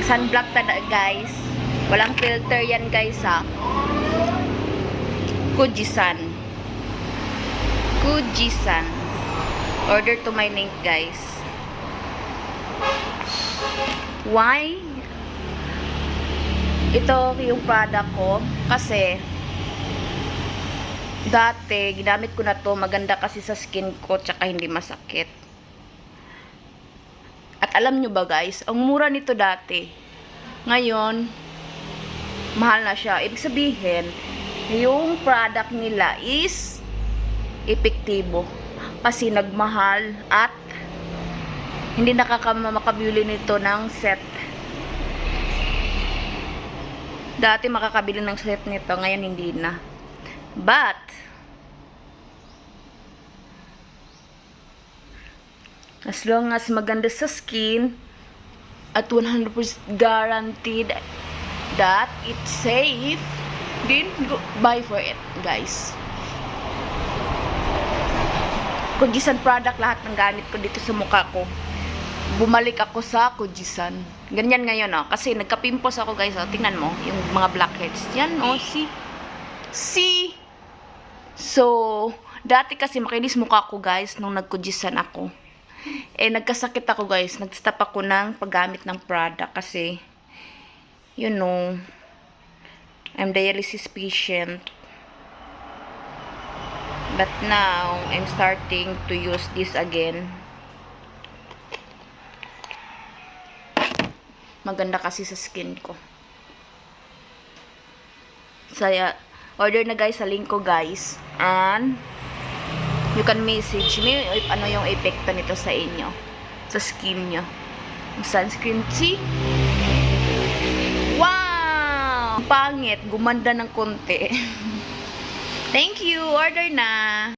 Sunblock tada guys. Walang filter yan guys ha. Kujisan. Kujisan. Order to my link guys. Why? Ito yung product ko kasi dati ginamit ko na to, maganda kasi sa skin ko tsaka hindi masakit. At alam nyo ba guys, ang mura nito dati. Ngayon, mahal na siya. Ibig sabihin, yung product nila is epektibo. Kasi nagmahal at hindi makakabili nito ng set. Dati makakabili ng set nito, ngayon hindi na. But, as long as maganda sa skin at 100% guaranteed that it's safe, then go buy for it, guys. Kujisan product lahat ng gamit ko dito sa mukha ko. Bumalik ako sa Kujisan. Ganyan ngayon, oh. Kasi nagka-pimples ako, guys. Oh. Tingnan mo, yung mga blackheads. Yan, oh. See? So, dati kasi makinis mukha ko, guys, nung nag-Kujisan ako. Nagkasakit ako, guys. Nag-stop ako ng paggamit ng product kasi, you know, I'm dialysis patient. But now, I'm starting to use this again. Maganda kasi sa skin ko. Saya, order na guys sa link ko guys. And, you can message me if ano yung epekto nito sa inyo. Sa skin nyo. Sunscreen, see? Wow! Pangit, gumanda ng konti. Thank you, order na!